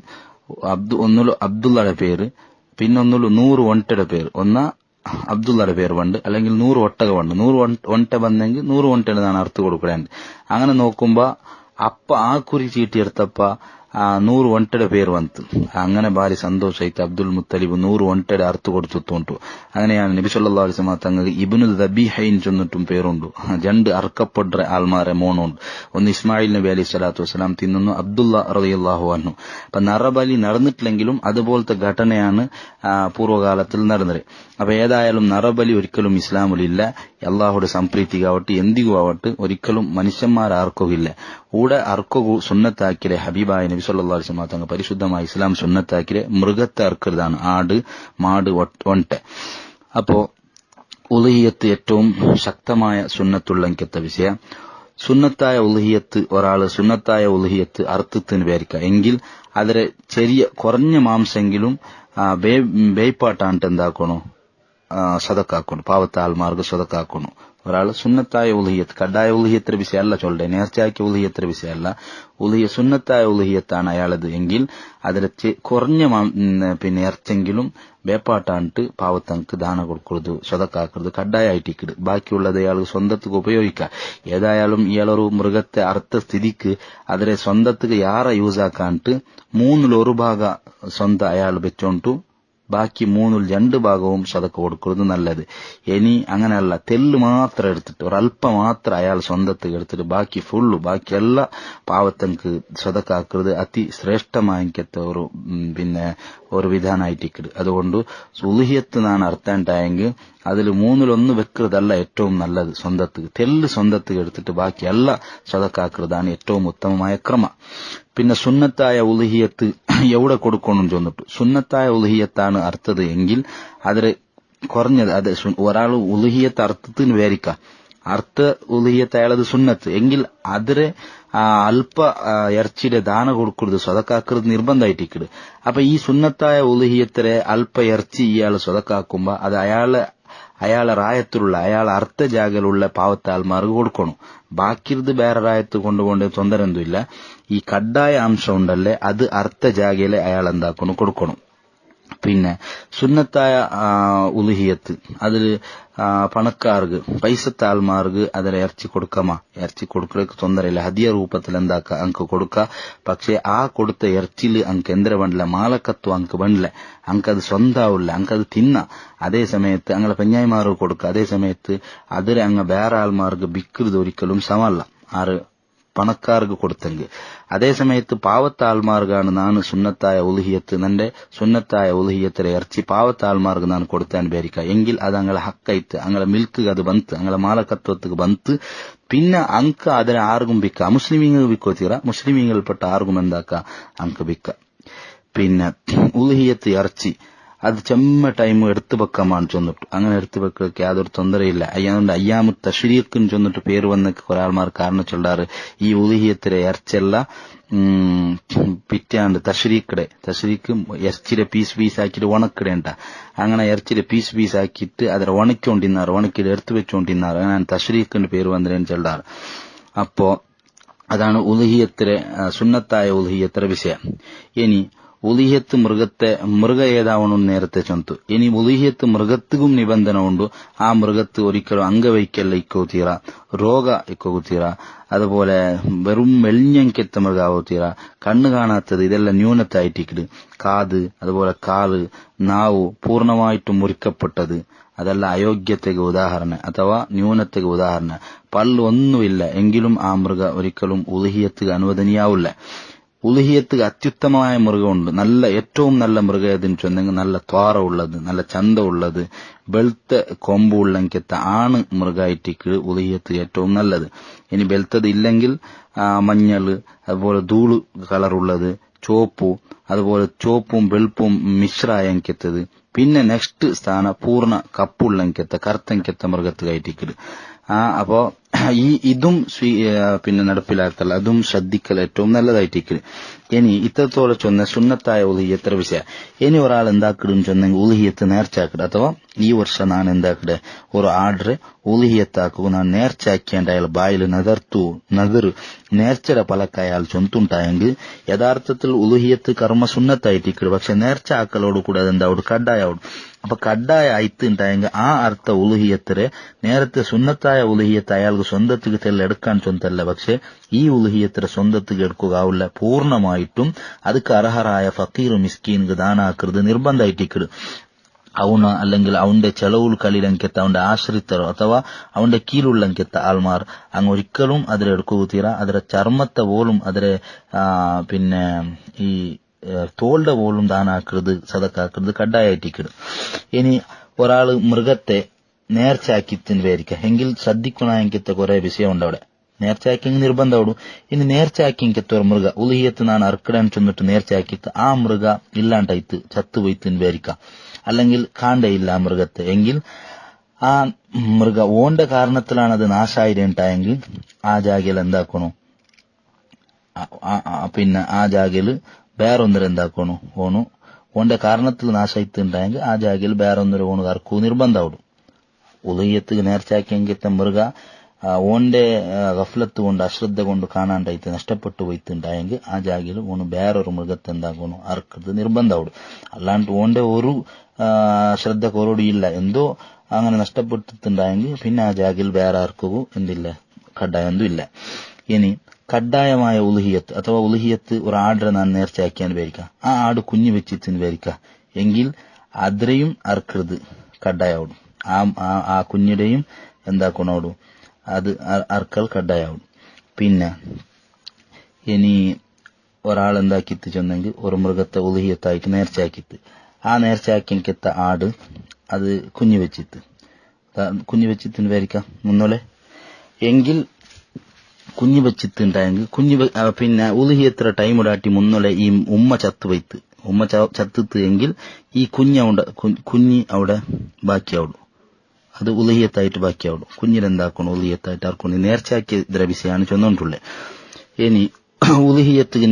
Speaker 1: ഒന്നുള്ളൂ അബ്ദുള്ളയുടെ പേര്, പിന്നെ ഒന്നുള്ളൂ 100 ഒണ്ടയുടെ പേര്. ഒന്നാ അബ്ദുള്ളയുടെ പേര് വണ്ട്, അല്ലെങ്കിൽ 100 ഒട്ടക വണ്ട്. 100 ഒണ്ട വന്നെങ്കിൽ 100 ഒണ്ടയുടെ അർത്ഥം കൊടുക്കണേ. അങ്ങനെ നോക്കുമ്പോ അപ്പ ആ കുറി ചീട്ടിയെടുത്തപ്പ 100 ಒಂಟೆಡ പേര് വന്നു. അങ്ങനെ ഭാരി സന്തോഷായിട്ട് അബ്ദുൽ മുത്തലിബ് 100 ಒಂಟೆಡ അർത്ഥ കൊടുത്തുണ്ടു. അങ്ങനെയാണ് നബി സല്ലല്ലാഹു അലൈഹി വസല്ലം തങ്ങൾക്ക് ഇബ്നുൽ ദബീഹൈൻ ചെന്നിട്ടും പേരുണ്ട്. 2 അർക്കപ്പെടുற ആൾമാരെ മോണുണ്ട്. ഒന്ന് ഇസ്മായിൽ നബി അലൈഹി സ്വലാത്തു വസ്സലാം തിന്നുന്നു, അബ്ദുള്ള റളിയല്ലാഹു അൻഹു. അപ്പൊ നറബലി നടന്നിട്ടില്ലെങ്കിലും അതുപോലത്തെ ഘടനയാണ് പൂർവ്വകാലത്തിൽ നടന്നത്. അപ്പൊ ഏതായാലും നറബലി ഒരിക്കലും ഇസ്ലാമിലില്ല. അള്ളാഹുടെ സംപ്രീതികാവട്ടെ എന്തിಗೂ ആവട്ടെ ഒരിക്കലും മനുഷ്യന്മാർ ആർക്കുകയില്ല. കൂടെ അർക്കു സുന്നത്താക്കിലെ ഹബീബായ നബി സല്ലല്ലാഹു അലൈഹി വസല്ലം തങ്ങൾ പരിശുദ്ധമായ ഇസ്ലാം സുന്നത്താക്കിലെ മൃഗത്തെ അർക്കരുതാണ്, ആട്, മാട്, ഒണ്ടെ. അപ്പോ ഉളുഹിയത്ത് ഏറ്റവും ശക്തമായ സുന്നത്തുള്ളങ്കത്തെ വിഷയം. സുന്നത്തായ ഉളുഹിയത്ത് ഒരാള് സുന്നത്തായ ഉളുഹിയത്ത് അർത്ഥത്തിന് വിചാരിക്കുക എങ്കിൽ അതിലെ ചെറിയ കുറഞ്ഞ മാംസെങ്കിലും ಬೇಯ್ಪಾಟಾಂಟ್ എന്താക്കണോ സദക്കാക്കണം, പാവത്തെ ആൾമാർക്ക് സദക്കാക്കണം. ഒരാൾ സുന്നത്തായ ഉളുഹിയത്ത്, കഡായ ഉളുഹിയത്തിന്റെ വിഷയമല്ല ചൊല്ലേ, നേർച്ചയാക്കിയ ഉളുഹിയത്തിന്റെ വിഷയമല്ല, സുന്നത്തായ ഉളുഹിയത്താണ് അയാളത് എങ്കിൽ അതിലെ കുറഞ്ഞ ഇറച്ചെങ്കിലും വേപ്പാട്ടാണ്ട് പാവത്തങ്ങൾക്ക് ദാന കൊടുക്കരുത്, സദക്കാക്കരുത്, കഡായായിട്ടിക്കരുത്. ബാക്കിയുള്ളത് അയാൾ സ്വന്തത്തിക്ക് ഉപയോഗിക്കാം. ഏതായാലും ഇയാളൊരു മൃഗത്തെ അർത്ഥ സ്ഥിതിക്ക് അതിലെ സ്വന്തത്തിക്ക് യാറെ യൂസാക്കാണ്ട് 3/1 ഭാഗ സ്വന്തം അയാൾ വെച്ചോണ്ടു ബാക്കി 3/2 ഭാഗവും സദക്ക കൊടുക്കുന്നത് നല്ലത്. ഇനി അങ്ങനെയല്ല, തെല്ല് മാത്രം എടുത്തിട്ട് ഒരല്പം മാത്രം അയാൾ സ്വന്തത്തിൽ എടുത്തിട്ട് ബാക്കി ഫുള്ളു ബാക്കി എല്ലാ പാവത്തങ്ങൾക്ക് സദക്കാക്കരുത്. അതിശ്രേഷ്ഠമായിക്കത്തെ ഒരു വിധാനമായിട്ടിക്കട്. അതുകൊണ്ട് ഉളുഹിയത്ത് നാണ് അർത്ഥണ്ടായെങ്കിൽ അതിൽ 3/1 വെക്കുന്നതല്ല ഏറ്റവും നല്ലത്. സ്വന്തത്തിൽ തെല്ല് സ്വന്തത്തിൽ എടുത്തിട്ട് ബാക്കി എല്ലാ സദക്കാക്കരുതാണ് ഏറ്റവും ഉത്തമമായ ക്രമം. പിന്നെ സുന്നത്തായ ഉളുഹിയത്ത് എവിടെ കൊടുക്കണം ചെന്നിട്ടു സുന്നത്തായ ഉളുഹിയത്താണ് അർത്ഥത് എങ്കിൽ അതിൽ കുറഞ്ഞത് അത് ഒരാൾ ഉളുഹിയത്ത് അർത്ഥത്തിന് വിചാരിക്കാം, അർത്ഥ ഉളുഹിയത്ത് അയാളത് സുന്നത്ത് എങ്കിൽ അതിരെ അല്പ ഇറച്ചിയുടെ ദാന കൊടുക്കരുത്, സ്വതക്കാക്കരുത് നിർബന്ധമായിട്ടിക്കട്. അപ്പൊ ഈ സുന്നത്തായ ഉളുഹിയത്തിലെ അല്പ ഇറച്ചി ഇയാൾ സ്വതക്കാക്കുമ്പോ അത് അയാളെ റായത്തിലുള്ള അയാളെ അർത്ഥ ജാഗലുള്ള പാവത്താൽമാർക്ക് കൊടുക്കണം. ബാക്കിയത് വേറെ റായത്ത് കൊണ്ടുപോകേണ്ട തൊന്തരൊന്നുമില്ല. ഈ കഡായ അംശം ഉണ്ടല്ലേ അത് അർത്ഥ ജാഗയിലെ അയാൾ എന്താക്കണം കൊടുക്കണം. പിന്നെ സുന്നത്തായ ഉളുഹിയത്ത് അതിൽ പണക്കാർക്ക് പൈസത്തെ ആൾമാർക്ക് അതിൽ ഇറച്ചി കൊടുക്കാമ, ഇറച്ചി കൊടുക്കലേക്ക് തൊന്തരയില്ല, ഹദിയ രൂപത്തിൽ എന്താക്ക അങ്ക് കൊടുക്ക. പക്ഷെ ആ കൊടുത്ത ഇറച്ചിയിൽ അങ്ക് എന്തിനെ വേണ്ടില്ല, മാലക്കത്വം അങ്ക് വേണ്ടില്ല, അങ്കത് സ്വന്താവില്ല, അങ്കത് തിന്ന. അതേ സമയത്ത് അങ്ങനെ പെഞ്ഞായിമാർക്ക് കൊടുക്കുക. അതേ സമയത്ത് അതിൽ അങ്ങ് വേറെ ആൾമാർക്ക് ബിക്കരുത് ഒരിക്കലും സമല്ല, ആറ് പണക്കാർക്ക് കൊടുത്തെങ്കിൽ. അതേ സമയത്ത് പാവത്ത ആൾമാർക്കാണ് നാണ് സുന്നത്തായ ഉളുഹിയത്ത്, നന്റെ സുന്നത്തായ ഉളുഹിയത്തിലെ ഇറച്ചി പാവത്ത ആൾമാർക്ക് നാണ് കൊടുത്താൻ വിചാരിക്കുക എങ്കിൽ അത് അങ്ങളെ ഹക്കായിട്ട് അങ്ങളെ മിൽക്ക് അത് ബന്ത് അങ്ങളെ മാലക്കത്വத்துக்கு ബന്ത്. പിന്നെ അങ്ക അതിനെ ആർക്കും ബിക്ക, മുസ്ലിമീങ്ങൾ ബിക്കോ തീറ, മുസ്ലിമീങ്ങൾപ്പെട്ട ആർക്കും എന്താക്ക അങ്ക് ബിക്ക. പിന്നെ ഉളുഹിയത്ത് ഇറച്ചി അത് ചെമ്മ ടൈം എടുത്തു വെക്കാമാണ് ചെന്നിട്ടു. അങ്ങനെ എടുത്തു വെക്കൊക്കെ യാതൊരു തൊന്തരയില്ല. അതുകൊണ്ട് അയ്യാമു തശ്രീഖിന് ചെന്നിട്ട് പേര് വന്നൊക്കെ ഒരാൾമാർ കാരണം ചൊല്ലാറ് ഈ ഉളുഹിയത്തിലെ ഇറച്ചല്ല പിറ്റാണ്ട് തശ്രീഖിടെ ഇറച്ചിയുടെ പീസ് ആക്കിയിട്ട് ഉണക്കിടേണ്ട. അങ്ങനെ ഇറച്ചിയുടെ പീസ് ആക്കിയിട്ട് അതിനെ ഉണക്കിക്കൊണ്ടിരുന്നാറ്, ഉണക്കിയിട്ട് എടുത്തു വെച്ചുകൊണ്ടിരുന്നാറ്. അങ്ങനെ തശ്രീഖിന്റെ പേര് വന്നതിന് ചൊല്ലാറ്. അപ്പോ അതാണ് ഉളുഹിയത്തിലെ സുന്നത്തായ ഉളുഹിയത്തിലെ വിഷയം. ഇനി ഉളുഹിയത്ത് മൃഗ ഏതാവണം നേരത്തെ ചൊന്തു. ഇനി ഉളുഹിയത്ത് മൃഗത്തിനും നിബന്ധന ഉണ്ട്. ആ മൃഗത്ത് ഒരിക്കലും അംഗവൈക്കല്ല ഇക്കോ തീറ, രോഗ ഇക്കോ തീറ, അതുപോലെ വെറും മെലിഞ്ഞെത്ത മൃഗാവോ തീറ, കണ്ണ് കാണാത്തത്, ഇതെല്ലാം ന്യൂനത്തായിട്ടിക്കട്. കാത്, അതുപോലെ കാല്, നാവ് പൂർണ്ണമായിട്ടും മുറിക്കപ്പെട്ടത്, അതല്ല അയോഗ്യತೆಗೆ ഉദാഹരണ അഥവാ ന്യൂനತೆಗೆ ഉദാഹരണ. പല്ല് ഒന്നുമില്ല എങ്കിലും ആ മൃഗ ഒരിക്കലും ഉളുഹിയത്ത് അനുവദനീയാവില്ല. ഉളുഹിയത്ത് അത്യുത്തമമായ മൃഗമുണ്ട്. നല്ല ഏറ്റവും നല്ല മൃഗം ഏതെന്ന് ചൊന്നെങ്കിൽ നല്ല ത്വാറ ഉള്ളത്, നല്ല ചന്ത ഉള്ളത്, വെളുത്ത കൊമ്പുള്ളെങ്കത്തെ ആണ് മൃഗമായിട്ടിക്ക് ഉളുഹിയത്ത് ഏറ്റവും നല്ലത്. ഇനി വെളുത്തത് ഇല്ലെങ്കിൽ മഞ്ഞള്, അതുപോലെ ധൂള് കളറുള്ളത്, ചോപ്പു, അതുപോലെ ചോപ്പും വെളുപ്പും മിശ്രായങ്കത്തത്. പിന്നെ നെക്സ്റ്റ് സ്ഥാന പൂർണ്ണ കപ്പുള്ളെങ്കത്തെ കറുത്തെങ്കത്തെ മൃഗത്ത് കയറ്റിക്കല്. അപ്പോ ഇതും പിന്നെ നടപ്പിലാക്കൽ, അതും ശ്രദ്ധിക്കൽ ഏറ്റവും നല്ലതായിട്ടിരിക്കല്. ഇനി ഇത്രത്തോളം ചൊന്ന സുന്നത്തായ ഉളുഹിയത്ര വിഷയ. ഇനി ഒരാൾ എന്താക്കിടും ചൊന്നെങ്കിൽ ഉളുഹിയത്ത് നേർച്ചാക്കിട, അഥവാ ഈ വർഷം ഞാൻ എന്താക്കിടെ ഒരു ആർഡർ ഉളുഹിയത്താക്കുക, ഞാൻ നേർച്ചാക്കിയേണ്ട അയാൾ ബായിൽ നദർ നേർച്ചയുടെ പലക്ക അയാൾ ചൊന്തുണ്ടായെങ്കിൽ യഥാർത്ഥത്തിൽ ഉളുഹിയത്ത് കർമ്മ നമ്മ സുന്നത്തായിട്ടിക്കട്. പക്ഷെ നേർച്ച ആക്കലോട് കൂടെ അതെന്താവും കഡ്ഡായാവും. അപ്പൊ കഡ്ഡായ ആയിട്ട് ഉണ്ടായെങ്കിൽ ആ അർത്ഥ ഉലുഹിയത്തിരെ നേരത്തെ സുന്നത്തായ ഉലുഹിയത്ത് അയാൾക്ക് സ്വന്തത്തിക്ക് തെല്ലെടുക്കാൻ ചൊന്തല്ല. പക്ഷെ ഈ ഉലുഹിയത്തിരെ സ്വന്തത്തിക്ക് എടുക്കുക ആവില്ല. പൂർണ്ണമായിട്ടും ಅದಕ್ಕೆ ಅರ್ಹರಾയ ಫಕೀರು ಮಿಸ್ಕೀನ್ಗೆ ದಾನ ಹಾಕരുത് ನಿರ್ಬಂಧ ಅವನ അല്ലെങ്കിൽ അവന്റെ ചെലവുൽ കളിയിലങ്കെത്ത അവന്റെ ആശ്രിതരോ അഥവാ അവന്റെ കീഴുള്ളങ്കെത്ത ആൾമാർ അങ്ങ് ഒരിക്കലും അതിലെടുക്കുക തീര. അതിലെ ചർമ്മത്തെ പോലും അതിലെ പിന്നെ ഈ തോളുടെ പോലും ദാനാക്കരുത്, സദക്കാക്കരുത്, കഡ്ഡായിട്ടിക്കരുത്. ഇനി ഒരാള് മൃഗത്തെ നേർച്ചയാക്കിത്തിന് വിചാരിക്കുക എങ്കിൽ ശ്രദ്ധിക്കണമെങ്കിത്തെ കുറെ വിഷയമുണ്ട് അവിടെ. നേർച്ചയാക്കിയെങ്കിൽ നിർബന്ധമാവും. ഇനി നേർച്ചയാക്കിയെങ്കിത്തെ ഒരു മൃഗ ഉലുഹിയത്ത് നാൻ അർക്കിടാൻ ചെന്നിട്ട് നേർച്ചയാക്കിത്ത് ആ മൃഗ ഇല്ലാണ്ടായിട്ട് ചത്തുപോയിത്തിന് വിചാരിക്കുക, അല്ലെങ്കിൽ കാണ്ടയില്ല ആ മൃഗത്തെ എങ്കിൽ ആ മൃഗ ഓന്റെ കാരണത്തിലാണ് അത് നാശായിട്ടുണ്ടായെങ്കിൽ ആ ജാഗയിൽ എന്താക്കണു, പിന്നെ ആ ജാഗയില് ಬೇರೊಂದರ എന്താക്കണു ഓണു ഓന്റെ കാരണത്തിൽ നാശായിട്ടുണ്ടായെങ്കിൽ ആ ജാഗയിൽ ಬೇರೊಂದರ ഓണു കറക്കൂ നിർബന്ധമാവും. ഉലുഹിയത്ത് നേർച്ചയാക്കിയെങ്കിത്തെ മൃഗ ഓന്റെ ഗഫ്ലത്ത് കൊണ്ട് അശ്രദ്ധ കൊണ്ട് കാണാണ്ടായിട്ട് നഷ്ടപ്പെട്ടു പോയിട്ടുണ്ടായെങ്കിൽ ആ ജാഗയിൽ ഓണ് വേറൊരു മൃഗത്തെ എന്താക്കണു അറക്കരുത് നിർബന്ധമാവും. അല്ലാണ്ട് ഓന്റെ ഒരു ശ്രദ്ധ കൊറോടിയില്ല എന്തോ അങ്ങനെ നഷ്ടപ്പെട്ടിട്ടുണ്ടായെങ്കിൽ പിന്നെ ആ ജാഗയിൽ വേറെ ആർക്കും എന്തില്ല കഡ്ഡായൊന്നും ഇല്ല. ഇനി കഡ്ഡായമായ ഉലുഹിയത്ത് അഥവാ ഉലുഹിയത്ത് ഒരു ആടിനെ നാൻ നേർച്ചയാക്കിയാൻ വിചാരിക്കുക, ആ ആട് കുഞ്ഞു വെച്ചിട്ട് വിചാരിക്കുക എങ്കിൽ അതിരെയും അറക്കരുത്, കഡ്ഡായാവും. ആ കുഞ്ഞിടെയും എന്താക്കണോടും അത് അർക്കൽ കഡ്ഡായാവും. പിന്നെ ഇനി ഒരാൾ എന്താക്കിത്ത് ചെന്നെങ്കിൽ ഒരു മൃഗത്തെ ഉലുഹിയത്തായിട്ട് നേർച്ചയാക്കിത്ത് ആ നേർച്ചയാക്കിത്ത ആട് അത് കുഞ്ഞു വെച്ചിത്തിന് വിചാരിക്കാം മുന്നോലെ എങ്കിൽ കുഞ്ഞു വെച്ചിട്ടുണ്ടായെങ്കിൽ പിന്നെ ഉലുഹിയത്ര ടൈം ഇടാട്ടി മുന്നോലെ ഈ ഉമ്മ ചത്തുത്ത് എങ്കിൽ ഈ കുഞ്ഞി അവിടെ ബാക്കിയാവുള്ളൂ, അത് ഉലുഹിയത്തായിട്ട് ബാക്കിയാവുള്ളൂ. കുഞ്ഞിനെന്താക്കണം ഉലുഹിയത്തായിട്ട് ആർക്കും നേർച്ചയാക്കിയ ദ്രവിസയാണ് ചെന്നോണ്ടുള്ളത്. ഇനി ഉലുഹിയത്തുക്ക്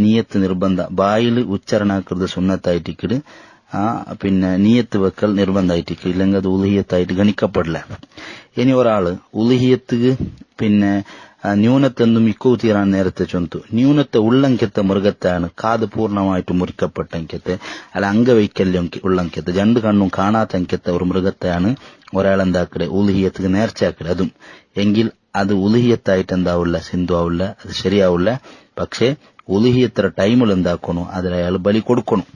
Speaker 1: നീയത്ത് നിർബന്ധ ബായിൽ ഉച്ചാരണാക്കരുത് സുന്നത്തായിട്ടിക്കട്, പിന്നെ നീയത്ത് വെക്കൽ നിർബന്ധമായിട്ടിക്ക്, ഇല്ലെങ്കിൽ അത് ഉലുഹിയത്തായിട്ട് ഗണിക്കപ്പെടില്ല. ഇനി ഒരാള് ഉലുഹിയത്തുക്ക് പിന്നെ ന്യൂനത്തെന്നും ഇക്കു തീരാൻ നേരത്തെ ചൊന്തു ന്യൂനത്തെ ഉള്ളങ്കത്തെ മൃഗത്താണ് കാത് പൂർണ്ണമായിട്ട് മുറിക്കപ്പെട്ട അങ്കത്തെ അല്ല അംഗവൈക്കല്യം ഉള്ളങ്കത്തെ രണ്ട് കണ്ണും കാണാത്ത അങ്കത്തെ ഒരു മൃഗത്തെയാണ് ഒരാളെന്താക്കടെ ഉലുഹിയത്തുക്ക് നേർച്ചയാക്കടെ. അതും എങ്കിൽ അത് ഉലുഹിയത്തായിട്ട് എന്താവില്ല, സിന്ധു ആവില്ല, അത് ശരിയാവില്ല. പക്ഷെ ഉലുഹിയത്ര ടൈമിൽ എന്താക്കണു അതിലയാൾ ബലി കൊടുക്കണു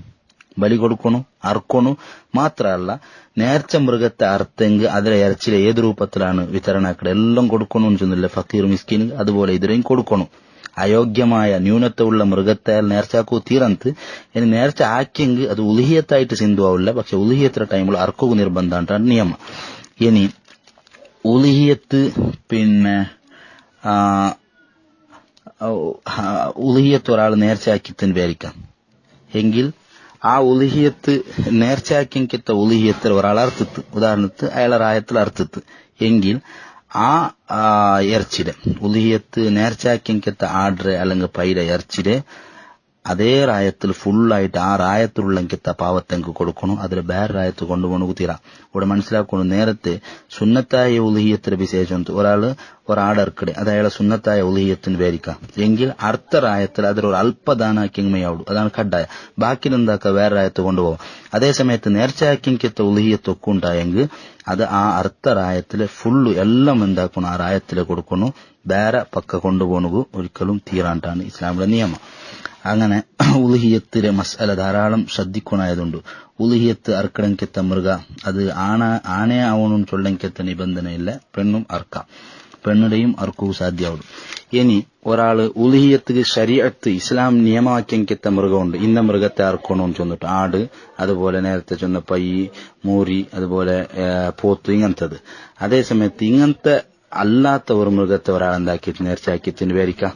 Speaker 1: അർക്കണു. മാത്രമല്ല നേർച്ച മൃഗത്തെ അർത്തെങ്കിൽ അതിലെ ഇറച്ചിലെ ഏത് രൂപത്തിലാണ് വിതരണാക്കടെ എല്ലാം കൊടുക്കണമെന്ന് ചെന്നില്ല ഫക്കീർ മിസ്കിൻ. അതുപോലെ ഇതിനെയും കൊടുക്കണു. അയോഗ്യമായ ന്യൂനത്തുള്ള മൃഗത്തെ നേർച്ചാക്കൂ തീരന്ത്. ഇനി നേർച്ച ആക്കിയെങ്കിൽ അത് ഉലുഹിയത്തായിട്ട് സിന്ധു ആവില്ല, പക്ഷെ ഉലുഹിയത്ര ടൈമിൽ അർക്കുക നിർബന്ധമാണ് നിയമം. ഇനി ഉലുഹിയത്ത് പിന്നെ ഉലുഹിയത്ത് ഒരാൾ നേർച്ചയാക്കിത്തിന് വിചാരിക്കാം എങ്കിൽ ആ ഉലുഹിയത്ത് നേർച്ചയാക്കിത്ത ഉലുഹിയത്തിൽ ഒരാൾ അർത്ഥത്ത്, ഉദാഹരണത്തിന് അയാളെ റായത്തിൽ അർത്ഥത്ത് എങ്കിൽ ആ ഇറച്ചിടെ ഉലുഹിയത്ത് നേർച്ചയാക്കിത്ത ആഡ്രെ അല്ലെങ്കിൽ പൈര ഇറച്ചിടെ അതേ റായത്തിൽ ഫുള്ളായിട്ട് ആ റായത്തിലുള്ളെങ്കിത്ത പാവത്തെങ്ക് കൊടുക്കണം. അതിൽ വേറെ റായത്ത് കൊണ്ടുപോകണ തീരാ. ഇവിടെ മനസ്സിലാക്കണം, നേരത്തെ സുന്നത്തായ ഉലുഹിയത്തിന് വിശേഷം ഒരാടർക്കടെ അത് അയാളെ സുന്നത്തായ ഉലുഹിയത്തിന് വിചാരിക്കാം എങ്കിൽ അർത്ഥ റായത്തിൽ അതിലൊരു അല്പദാനാക്കിയമ്മയാവുള്ളൂ, അതാണ് കഡ്ഡായ. ബാക്കി എന്താക്കുക വേറെ റായത്ത് കൊണ്ടുപോകാം. അതേസമയത്ത് നേർച്ചയാക്കിത്ത ഉലുഹിയത്തൊക്കെ ഉണ്ടായെങ്കിൽ അത് ആ അർത്ഥ റായത്തിലെ ഫുള്ള് എല്ലാം എന്താക്കണം ആ റായത്തിലെ കൊടുക്കണം. വേറെ പക്ക കൊണ്ടുപോകണത് ഒരിക്കലും തീരാണ്ടാണ് ഇസ്ലാമിലെ നിയമം. അങ്ങനെ ഉലുഹിയത്തിലെ മസ്അല ധാരാളം ശ്രദ്ധിക്കണായതുണ്ട്. ഉലുഹിയത്ത് അർക്കടങ്കെത്ത മൃഗ അത് ആണേ ആവണം ചൊല്ലങ്കെത്ത നിബന്ധനയില്ല, പെണ്ണും അർക്കാം, പെണ്ണുടെയും അർക്കവും സാധ്യമാവും. ഇനി ഒരാള് ഉലുഹിയത്ത് ശരീഅത്ത് ഇസ്ലാം നിയമമാക്കിയെങ്കെത്ത മൃഗമുണ്ട്, ഇന്ന മൃഗത്തെ അർക്കണമെന്ന് ചൊന്നിട്ട് ആട്, അതുപോലെ നേരത്തെ ചൊന്ന പൈ, മൂരി, അതുപോലെ പോത്ത്, ഇങ്ങനത്തത്. അതേസമയത്ത് ഇങ്ങനത്തെ അല്ലാത്ത ഒരു മൃഗത്തെ ഒരാൾ എന്താക്കിയിട്ട് നേർച്ചയാക്കിയത്തിന് വിചാരിക്കാം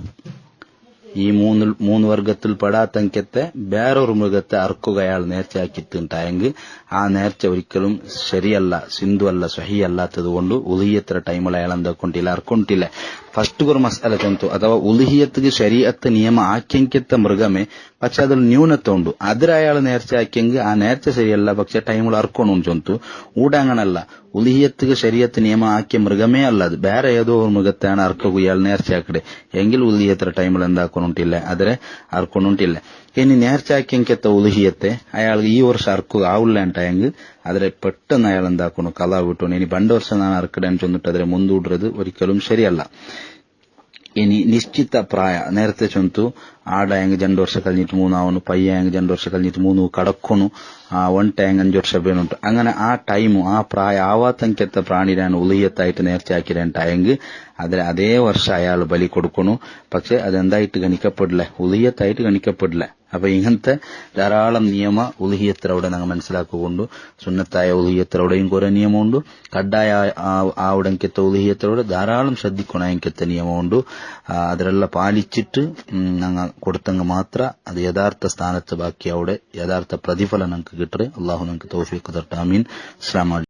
Speaker 1: ഈ മൂന്ന് വർഗത്തിൽ പെടാത്തങ്കത്തെ വേറൊരു മൃഗത്തെ അർക്കുക അയാൾ നേർച്ചയാക്കിയിട്ടുണ്ടായെങ്കിൽ ആ നേർച്ച ഒരിക്കലും ശരിയല്ല, സിന്ധു അല്ല, സഹി അല്ലാത്തത് കൊണ്ട് ഉലുഹിയത്ര ടൈമിൽ അയാൾ എന്താക്കൊണ്ടില്ല, അർക്കൊണ്ടില്ല. ഫസ്റ്റ് ഒരു മസാല ചൊന്തു അഥവാ ഉലുഹിയത്തുക്ക് ശരീഅത്ത് നിയമ ആക്കിയങ്കത്തെ മൃഗമേ പക്ഷെ അതിൽ ന്യൂനത ഉണ്ട്. അതിൽ അയാൾ നേർച്ച ആക്കിയെങ്കിൽ ആ നേർച്ച ശരിയല്ല, പക്ഷെ ടൈമിൽ അർക്കണം ചൊന്തു ഊടെ അങ്ങനല്ല. ഉലിഹിയത്തുക ശരീരത്ത് നിയമം ആക്കിയ മൃഗമേ അല്ല, അത് വേറെ ഏതോ ഒരു മൃഗത്തെയാണ് അർക്കുക ഇയാൾ നേർച്ചയാക്കടെ എങ്കിൽ ഉലിഹിയത്ര ടൈമിൽ എന്താക്കൊണ്ടില്ല, അതിരെ അർക്കൊണ്ടില്ല. ഇനി നേർച്ചാക്കിയെത്ത ഉലിഹിയത്തെ അയാൾ ഈ വർഷം അർക്കുക ആവില്ല ಅಂಟಾയെങ്കിൽ അതിരെ പെട്ടെന്ന് അയാൾ എന്താക്കണം കലാ വിട്ടു. ഇനി 2 വർഷം ನಾನು അർക്കടേന്ന് ചൊന്നിട്ട് അതിരെ ಮುಂದೂಡ್றது ഒരിക്കലും ശരിയല്ല. ഇനി നിശ്ചിತ ಪ್ರಾಯ നേരത്തെ ചൊന്തു ಆಡಾಯಂಗೆ 2 ವರ್ಷ കഴിഞ്ഞിട്ട് 3 ആവണു, പയ്യായಂಗೆ 2 ವರ್ಷ കഴിഞ്ഞിട്ട് 3 കടക്കണു, ಒಂಟಾಯಂಗೆ 5 ವರ್ಷ ಬೇನುಂಟು. അങ്ങനെ ആ ടൈമു ആ പ്രായ ആവാത്തಂಕೆത്ത പ്രാണിരാണ് ഉലിയത്തായിട്ട് നേർച്ചയാക്കിരണ്ടായെങ്കിൽ അതിലെ അതേ വർഷം അയാൾ ബലി കൊടുക്കണു. പക്ഷെ അതെന്തായിട്ട് ഗണിക്കപ്പെടില്ല, ഉലിയത്തായിട്ട് ഗണിക്കപ്പെടില്ല. അപ്പൊ ഇങ്ങനത്തെ ധാരാളം നിയമ ഉലിഹിയത്തിലൂടെ ഞങ്ങൾ മനസ്സിലാക്കുകൊണ്ട് സുന്നത്തായ ഉലിഹിയത്തിലൂടെയും കുറെ നിയമമുണ്ട്, കഡ്ഡായ ആവുടെങ്കെത്ത ഉലിഹിയത്തിലൂടെ ധാരാളം ശ്രദ്ധിക്കണം എങ്കെത്ത നിയമമുണ്ട്. അതിലെല്ലാം പാലിച്ചിട്ട് ഞങ്ങൾ കൊടുത്തെങ്കിൽ മാത്ര അത് യഥാർത്ഥ സ്ഥാനത്ത് ബാക്കി അവിടെ യഥാർത്ഥ പ്രതിഫലം ഞങ്ങൾക്ക് കിട്ടേ. അള്ളാഹു ഞങ്ങൾക്ക് തൗഫീഖ് തരട്ടെ. ആമീൻ. അസ്സലാമു അലൈക്കും.